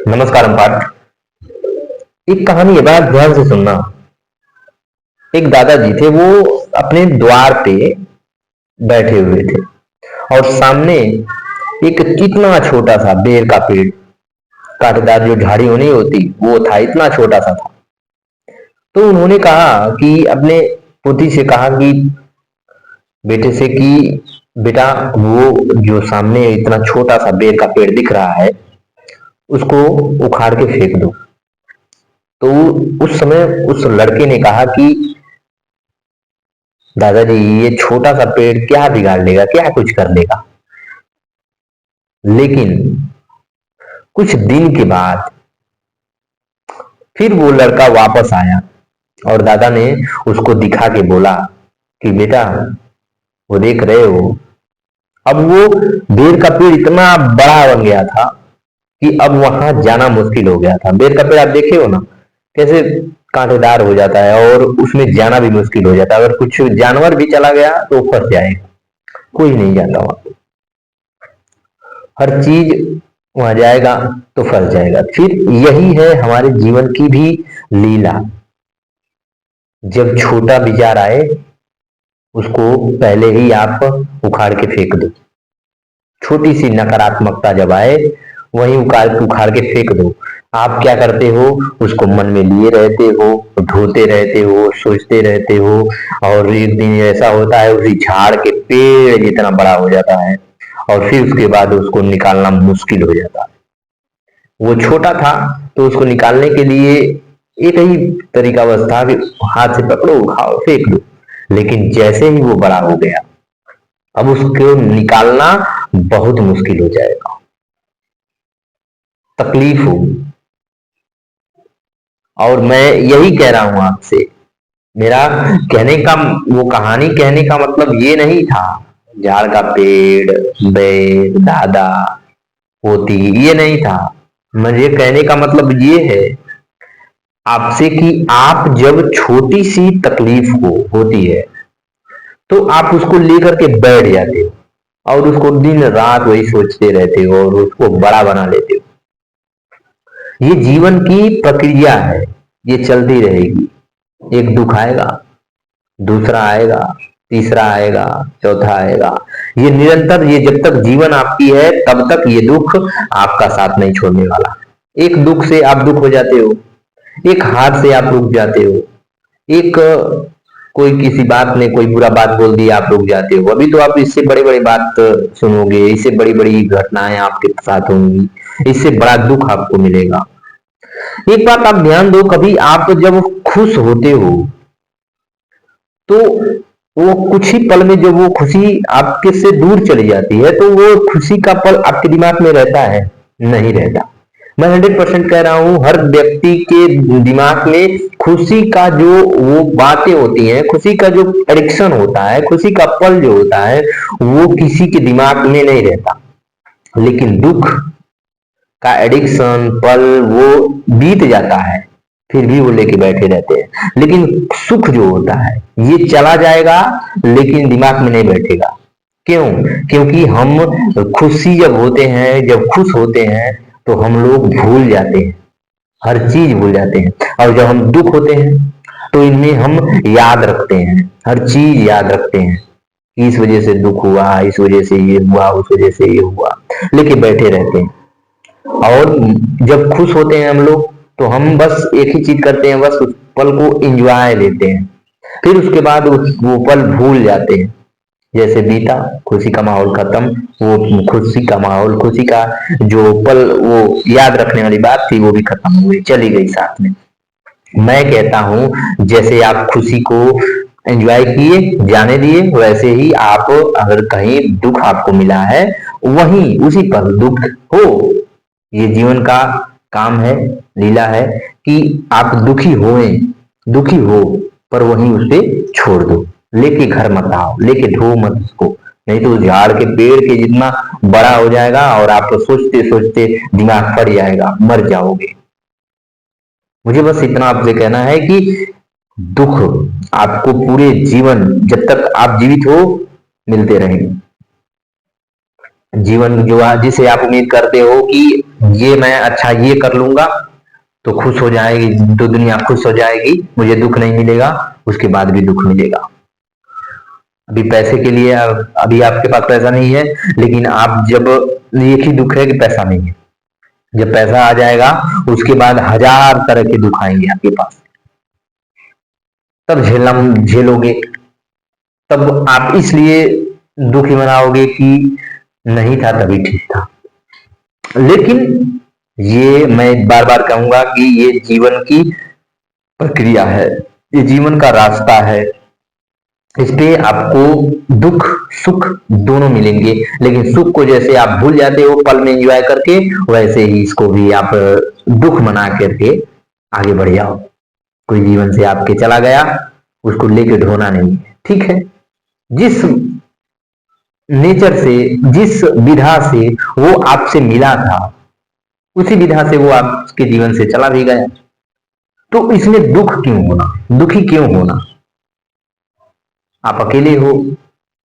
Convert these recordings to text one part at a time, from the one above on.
नमस्कार पाठ। एक कहानी है, बात ध्यान से सुनना। एक दादाजी थे, वो अपने द्वार पे बैठे हुए थे और सामने एक कितना छोटा सा बेर का पेड़, कांटेदार जो झाड़ियों नहीं होती वो था, इतना छोटा सा था। तो उन्होंने कहा कि अपने पोती से कहा कि बेटे से कि बेटा, वो जो सामने इतना छोटा सा बेर का पेड़ दिख रहा है उसको उखाड़ के फेंक दो। तो उस समय उस लड़के ने कहा कि दादाजी, ये छोटा सा पेड़ क्या बिगाड़ लेगा, क्या कुछ कर लेगा। लेकिन कुछ दिन के बाद फिर वो लड़का वापस आया और दादा ने उसको दिखा के बोला कि बेटा, वो देख रहे हो, अब वो बेर का पेड़ इतना बड़ा बन गया था कि अब वहां जाना मुश्किल हो गया था। बेर का पेड़ आप देखे हो ना, कैसे कांटेदार हो जाता है और उसमें जाना भी मुश्किल हो जाता है। अगर कुछ जानवर भी चला गया तो फंस जाएगा, कोई नहीं जाता वहां। हर चीज वहां जाएगा तो फंस जाएगा। फिर यही है हमारे जीवन की भी लीला। जब छोटा विचार आए उसको पहले ही आप उखाड़ के फेंक दो। छोटी सी नकारात्मकता जब आए वही उखाड़ उखाड़ के फेंक दो। आप क्या करते हो, उसको मन में लिए रहते हो, ढोते रहते हो, सोचते रहते हो और एक दिन ऐसा होता है उसी झाड़ के पेड़ जितना बड़ा हो जाता है और फिर उसके बाद उसको निकालना मुश्किल हो जाता है। वो छोटा था तो उसको निकालने के लिए एक ही तरीका बस था कि हाथ से पकड़ो, उठाओ, फेंक दो। लेकिन जैसे ही वो बड़ा हो गया अब उसको निकालना बहुत मुश्किल हो जाएगा, तकलीफ होगी। और मैं यही कह रहा हूं आपसे, मेरा कहने का, वो कहानी कहने का मतलब ये नहीं था झाड़ का पेड़, बैल, दादा, पोती, ये नहीं था। मुझे कहने का मतलब ये है आपसे कि आप जब छोटी सी तकलीफ होती है तो आप उसको लेकर के बैठ जाते हो और उसको दिन रात वही सोचते रहते हो और उसको बड़ा बना लेते हो। ये जीवन की प्रक्रिया है, ये चलती रहेगी। एक दुख आएगा, दूसरा आएगा, तीसरा आएगा, चौथा आएगा। ये निरंतर, ये जब तक जीवन आपकी है तब तक ये दुख आपका साथ नहीं छोड़ने वाला। एक दुख से आप दुख हो जाते हो, एक हाथ से आप रुक जाते हो, एक कोई किसी बात ने कोई बुरा बात बोल दी आप रुक जाते हो। अभी तो आप इससे बड़ी बड़ी बात सुनोगे, इससे बड़ी बड़ी घटनाएं आपके साथ होंगी, इससे बड़ा दुख आपको मिलेगा। एक बात आप ध्यान दो, कभी आप जब खुश होते हो तो वो कुछ ही पल में जब वो खुशी आपके से दूर चली जाती है तो वो खुशी का पल आपके दिमाग में रहता है? नहीं रहता। मैं 100% कह रहा हूं, हर व्यक्ति के दिमाग में खुशी का जो वो बातें होती हैं, खुशी का जो एडिक्शन होता है, खुशी का पल जो होता है वो किसी के दिमाग में नहीं रहता। लेकिन दुख का एडिक्शन पल वो बीत जाता है, फिर भी वो लेके बैठे रहते हैं। लेकिन सुख जो होता है ये चला जाएगा लेकिन दिमाग में नहीं बैठेगा। क्यों? क्योंकि हम खुशी जब होते हैं, जब खुश होते हैं तो हम लोग भूल जाते हैं, हर चीज भूल जाते हैं। और जब हम दुख होते हैं तो इनमें हम याद रखते हैं, हर चीज याद रखते हैं कि इस वजह से दुख हुआ, इस वजह से ये हुआ, उस वजह से ये हुआ, लेके बैठे रहते हैं। और जब खुश होते हैं हम लोग तो हम बस एक ही चीज करते हैं, बस उस पल को एंजॉय लेते हैं। फिर उसके बाद वो पल भूल जाते हैं, जैसे बीता, खुशी का माहौल खत्म। वो खुशी का माहौल, खुशी का जो पल वो याद रखने वाली बात थी वो भी खत्म हो गई, चली गई साथ में। मैं कहता हूं जैसे आप खुशी को एंजॉय किए, जाने दिए, वैसे ही आप अगर कहीं दुख आपको मिला है वहीं उसी पर दुख हो। ये जीवन का काम है, लीला है कि आप दुखी होए, दुखी हो पर वहीं उसे छोड़ दो, लेके घर मत आओ, लेके ढो मत उसको। नहीं तो झाड़ के पेड़ के जितना बड़ा हो जाएगा और आप सोचते सोचते दिमाग फट जाएगा, मर जाओगे। मुझे बस इतना आपसे कहना है कि दुख आपको पूरे जीवन, जब तक आप जीवित हो, मिलते रहेंगे। जीवन जो जिसे आप उम्मीद करते हो कि ये मैं अच्छा ये कर लूंगा तो खुश हो जाएगी, तो दुनिया खुश हो जाएगी, मुझे दुख नहीं मिलेगा, उसके बाद भी दुख मिलेगा। अभी पैसे के लिए अभी आपके पास पैसा नहीं है, लेकिन आप जब एक ही दुख है कि पैसा नहीं है, जब पैसा आ जाएगा उसके बाद हजार तरह के दुख आएंगे आपके पास, तब झेलना झेलोगे, तब आप इसलिए दुखी मनाओगे कि नहीं था तभी ठीक था। लेकिन ये मैं बार बार कहूंगा कि ये जीवन की प्रक्रिया है, ये जीवन का रास्ता है, इस पे आपको दुख सुख दोनों मिलेंगे, लेकिन सुख को जैसे आप भूल जाते हो पल में एंजॉय करके, वैसे ही इसको भी आप दुख मना करके आगे बढ़ जाओ। कोई जीवन से आपके चला गया, उसको लेके ढोना नहीं है, ठीक है। जिस नेचर से, जिस विधा से वो आपसे मिला था, उसी विधा से वो आपके जीवन से चला भी गया, तो इसमें दुख क्यों होना, दुखी क्यों होना। आप अकेले हो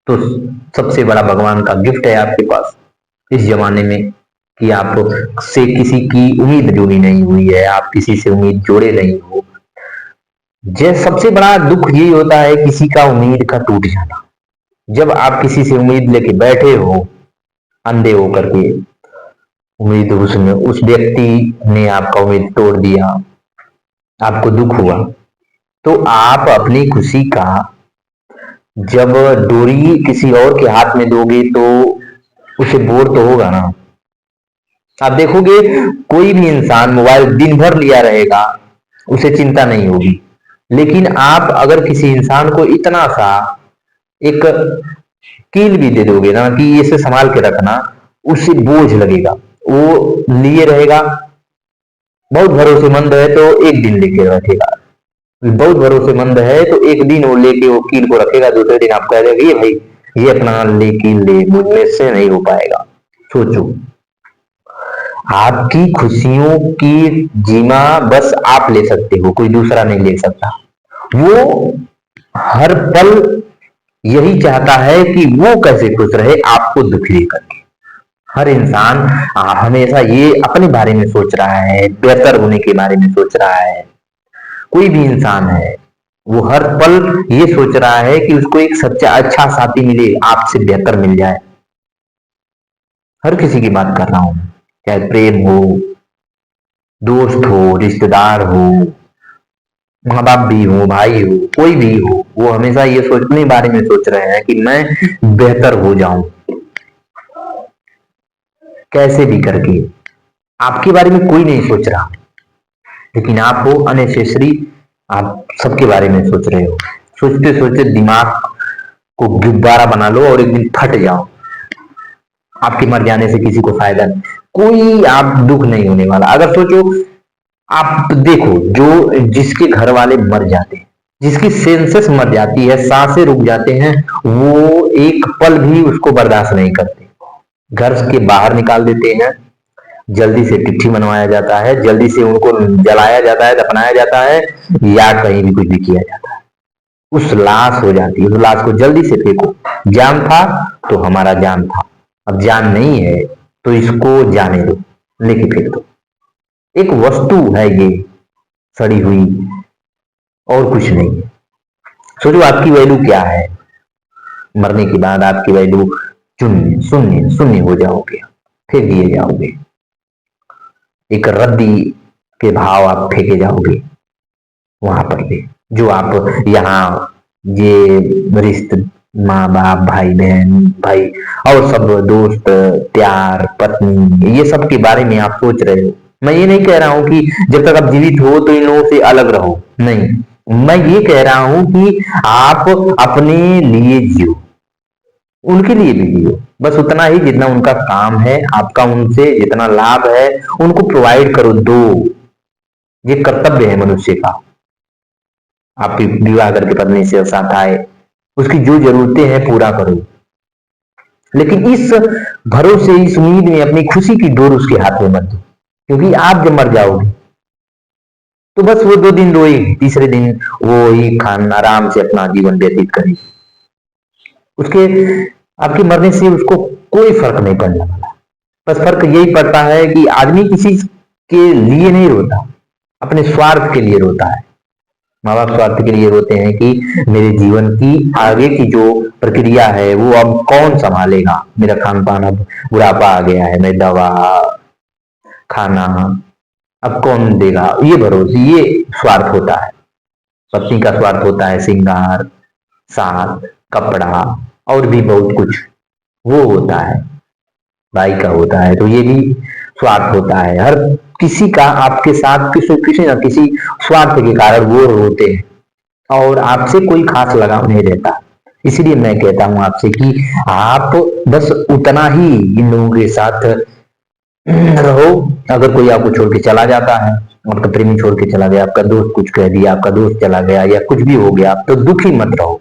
तो सबसे बड़ा भगवान का गिफ्ट है आपके पास इस जमाने में, कि आप से किसी की उम्मीद जुड़ी नहीं हुई है, आप किसी से उम्मीद जोड़े नहीं हो। जैसे सबसे बड़ा दुख यही होता है किसी का उम्मीद का टूट जाना। जब आप किसी से उम्मीद लेके बैठे हो अंधे होकर के, उम्मीद उसमें उस व्यक्ति ने आपका उम्मीद तोड़ दिया, आपको दुख हुआ, तो आप अपनी खुशी का जब डोरी किसी और के हाथ में दोगे तो उसे बोर तो होगा ना। आप देखोगे कोई भी इंसान मोबाइल दिन भर लिया रहेगा, उसे चिंता नहीं होगी, लेकिन आप अगर किसी इंसान को इतना सा एक कील भी दे दोगे ना कि इसे संभाल के रखना, उसे बोझ लगेगा, वो लिए रहेगा। बहुत भरोसेमंद है तो एक दिन लेके रखेगा, बहुत भरोसेमंद है तो एक दिन वो लेके वो कील को रखेगा, दूसरे दिन आप कह देगा ये भाई ये अपना ले कील ले, मुझमें से नहीं हो पाएगा। सोचो, आपकी खुशियों की जीमा बस आप ले सकते हो, कोई दूसरा नहीं ले सकता। वो हर पल यही चाहता है कि वो कैसे खुश रहे आपको दुखी देकर के। हर इंसान हमेशा ये अपने बारे में सोच रहा है, बेहतर होने के बारे में सोच रहा है। कोई भी इंसान है वो हर पल ये सोच रहा है कि उसको एक सच्चा अच्छा साथी मिले, आपसे बेहतर मिल जाए। हर किसी की बात कर रहा हूं, चाहे प्रेम हो, दोस्त हो, रिश्तेदार हो, माँ बाप भी हो, भाई हो, कोई भी हो, वो हमेशा ये सोचने बारे में सोच रहे हैं कि मैं बेहतर हो जाऊं कैसे भी करके। आपके बारे में कोई नहीं सोच रहा, लेकिन आप हो अननेसेसरी, आप सबके बारे में सोच रहे हो। सोचते सोचते दिमाग को गुब्बारा बना लो और एक दिन फट जाओ। आपके मर जाने से किसी को फायदा नहीं, कोई आप दुख नहीं होने वाला। अगर सोचो, आप देखो जो जिसके घर वाले मर जाते हैं, जिसकी सेंसेस मर जाती है, सांसें रुक जाते हैं, वो एक पल भी उसको बर्दाश्त नहीं करते, घर के बाहर निकाल देते हैं, जल्दी से चिट्ठी मनवाया जाता है, जल्दी से उनको जलाया जाता है, दफनाया जाता है, या कहीं भी कुछ भी किया जाता है। उस लाश हो जाती है, उस लाश को जल्दी से फेंको। जान था तो हमारा जान था, अब जान नहीं है तो इसको जाने दो, लेके फेंक दो। एक वस्तु है ये, सड़ी हुई, और कुछ नहीं है। सोचो आपकी वैल्यू क्या है, मरने के बाद आपकी वैल्यू शून्य शून्य शून्य हो जाओगे, फेंक दिए जाओगे, एक रद्दी के भाव आप फेंके जाओगे वहां पर भी। जो आप यहाँ ये रिश्ते, माँ बाप, भाई बहन, भाई और सब दोस्त, प्यार, पत्नी, ये सब के बारे में आप सोच रहे हो। मैं ये नहीं कह रहा हूं कि जब तक आप जीवित हो तो इन लोगों से अलग रहो, नहीं। मैं ये कह रहा हूं कि आप अपने लिए जियो, उनके लिए भी जियो, बस उतना ही जितना उनका काम है, आपका उनसे जितना लाभ है उनको प्रोवाइड करो, दो। ये कर्तव्य है मनुष्य का। आपकी विवाह करके पत्नी से साथ आए, उसकी जो जरूरतें हैं पूरा करो, लेकिन इस भरोसे, इस उम्मीद में अपनी खुशी की डोर उसके हाथ में मत दो, क्योंकि आप जब मर जाओगे तो बस वो 2 दिन रोएगी, तीसरे दिन वो ही खान आराम से अपना जीवन व्यतीत करेगी। उसके आपके मरने से उसको कोई फर्क नहीं पड़ने वाला। बस फर्क यही पड़ता है कि आदमी किसी के लिए नहीं रोता, अपने स्वार्थ के लिए रोता है। माँ बाप स्वार्थ के लिए रोते हैं कि मेरे जीवन की आगे की जो प्रक्रिया है वो अब कौन संभालेगा, मेरा खान पान, अब बुढ़ापा आ गया है, मैं दवा खाना अब कौन देगा, ये भरोसे, ये स्वार्थ होता है। पत्नी का स्वार्थ होता है श्रृंगार, साथ, कपड़ा और भी बहुत कुछ वो होता है, भाई का होता है। तो ये भी स्वार्थ होता है। हर किसी का आपके साथ किसी न किसी स्वार्थ के कारण वो रोते हैं और आपसे कोई खास लगाव नहीं रहता। इसलिए मैं कहता हूं आपसे कि आप बस उतना ही इन लोगों के साथ रहो। अगर कोई आपको छोड़ के चला जाता है, आपका प्रेमी छोड़ के चला गया, आपका दोस्त कुछ कह दिया, आपका दोस्त चला गया या कुछ भी हो गया, तो दुखी मत रहो।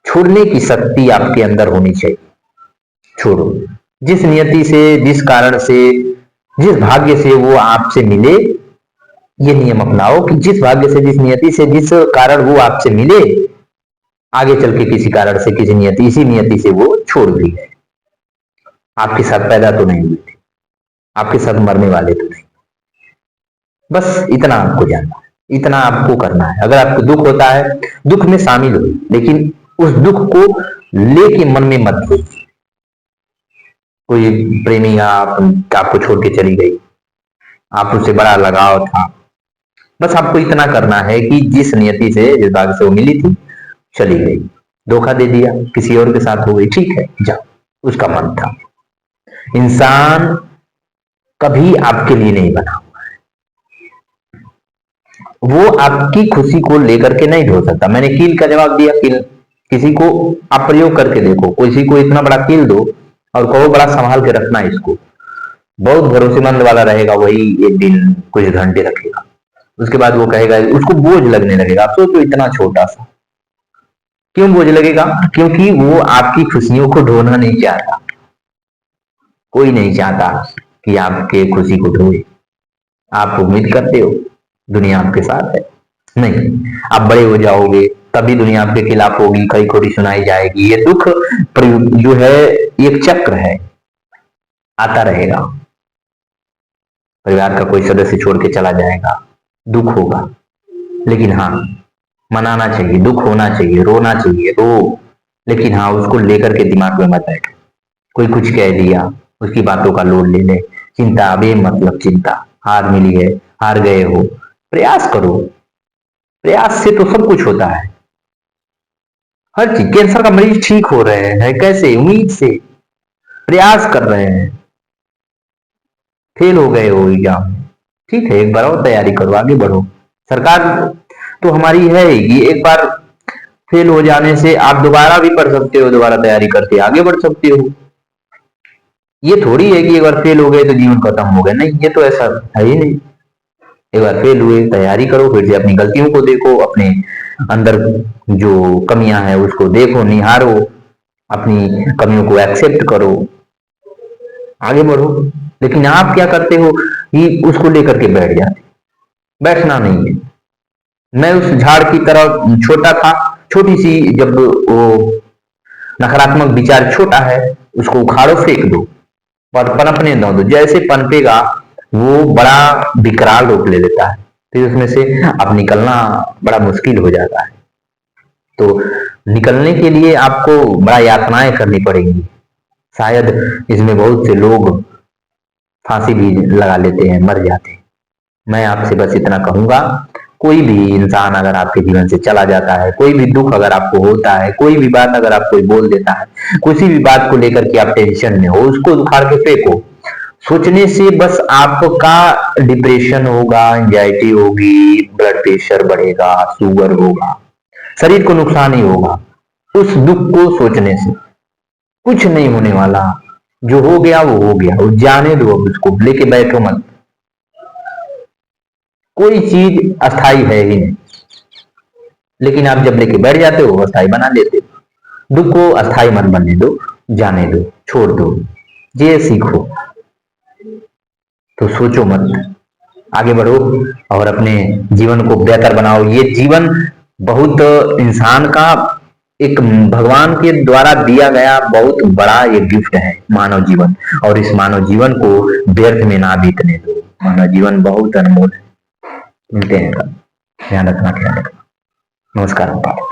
छोड़ने की शक्ति आपके अंदर होनी चाहिए। छोड़ो, जिस नियति से, जिस कारण से, जिस भाग्य से वो आपसे मिले, ये नियम अपनाओ कि जिस भाग्य से, जिस नियति से, जिस कारण वो आपसे मिले, आगे चल के किसी कारण से, किसी नियति, इसी नियति से वो छोड़ भी गए। आपके साथ पैदा तो नहीं हुए थे, आपके साथ मरने वाले तो नहीं। बस इतना आपको जानना है, इतना आपको करना है। अगर आपको दुख होता है, दुख में शामिल हो, लेकिन उस दुख को लेके मन में मत हो। कोई प्रेमी आपको छोड़ के चली गई, आप उससे बड़ा लगाव था, बस आपको इतना करना है कि जिस नियति से, जिस भाग से वो मिली थी, चली गई, धोखा दे दिया, किसी और के साथ हो गई, ठीक है, जाओ, उसका मन था। इंसान कभी आपके लिए नहीं बना, वो आपकी खुशी को लेकर के नहीं ढो सकता। मैंने कील का जवाब दिया, कील किसी को आप प्रयोग करके देखो, किसी को इतना बड़ा कील दो और कहो बड़ा संभाल के रखना इसको, बहुत भरोसेमंद वाला रहेगा, वही एक दिन कुछ घंटे रखेगा, उसके बाद वो कहेगा, उसको बोझ लगने लगेगा। आप सोचो इतना छोटा सा, क्यों बोझ लगेगा? क्योंकि वो आपकी खुशियों को ढोना नहीं चाहता। कोई नहीं चाहता कि आपके खुशी को ढोए। आप उम्मीद करते हो दुनिया आपके साथ है, नहीं, आप बड़े हो जाओगे तभी दुनिया आपके खिलाफ होगी, कई खोटी सुनाई जाएगी। ये दुख जो है एक चक्र है, आता रहेगा। परिवार का कोई सदस्य छोड़ के चला जाएगा, दुख होगा, लेकिन हाँ, मनाना चाहिए, दुख होना चाहिए, रोना चाहिए, रो, लेकिन हाँ, उसको लेकर के दिमाग में मत बैठो। कोई कुछ कह दिया, उसकी बातों का लोड ले ले, चिंता, बेमतलब चिंता, हार मिली है, हार गए हो, प्रयास करो। प्रयास से तो सब कुछ होता है, हर चीज। कैंसर का मरीज ठीक हो रहे हैं कैसे? उम्मीद से, प्रयास कर रहे हैं। फेल हो गए हो एग्जाम, ठीक है, एक बार और तैयारी करो, आगे बढ़ो। सरकार तो हमारी है कि एक बार फेल हो जाने से आप दोबारा भी पढ़ सकते हो, दोबारा तैयारी करके आगे बढ़ सकते हो। ये थोड़ी है कि एक बार फेल हो गए तो जीवन खत्म हो गया, नहीं, ये तो ऐसा है ही नहीं। एक बार फेल हुए, तैयारी करो, फिर से अपनी गलतियों को देखो, अपने अंदर जो कमियां हैं उसको देखो, निहारो, अपनी कमियों को एक्सेप्ट करो, आगे बढ़ो। लेकिन आप क्या करते हो कि उसको लेकर के बैठ जाते। बैठना नहीं है। मैं उस झाड़ की तरह छोटा था, छोटी सी, जब वो नकारात्मक विचार छोटा है, उसको उखाड़ो, फेंक दो और पनपने दो। जैसे पनपेगा वो बड़ा विकराल रूप ले लेता है, फिर उसमें से अब निकलना बड़ा मुश्किल हो जाता है। तो निकलने के लिए आपको बड़ा यातनाएं करनी पड़ेंगी। शायद इसमें बहुत से लोग फांसी भी लगा लेते हैं, मर जाते हैं। मैं आपसे बस इतना कहूंगा, कोई भी इंसान अगर आपके जीवन से चला जाता है, कोई भी दुख अगर आपको होता है, कोई भी बात अगर आप कोई बोल देता है, किसी भी बात को लेकर के आप टेंशन में हो, उसको उखाड़ के फेंको। सोचने से बस आपका डिप्रेशन होगा, एंजाइटी होगी, ब्लड प्रेशर बढ़ेगा, शुगर होगा, शरीर को नुकसान ही होगा। उस दुख को सोचने से कुछ नहीं होने वाला। जो हो गया वो हो गया, वो जाने दो, अब उसको लेके बैठो मत। कोई चीज अस्थाई है ही नहीं, लेकिन आप जब लेके बैठ जाते हो अस्थाई बना देते हो। दुख को अस्थाई मत बनने दो, जाने दो, छोड़ दो, ये सीखो। तो सोचो मत, आगे बढ़ो और अपने जीवन को बेहतर बनाओ। ये जीवन बहुत इंसान का एक भगवान के द्वारा दिया गया बहुत बड़ा ये गिफ्ट है मानव जीवन, और इस मानव जीवन को व्यर्थ में ना बीतने दो। मानव जीवन बहुत अनमोल है। मिलते हैं कल, ध्यान रखना, ख्याल रखना। नमस्कार।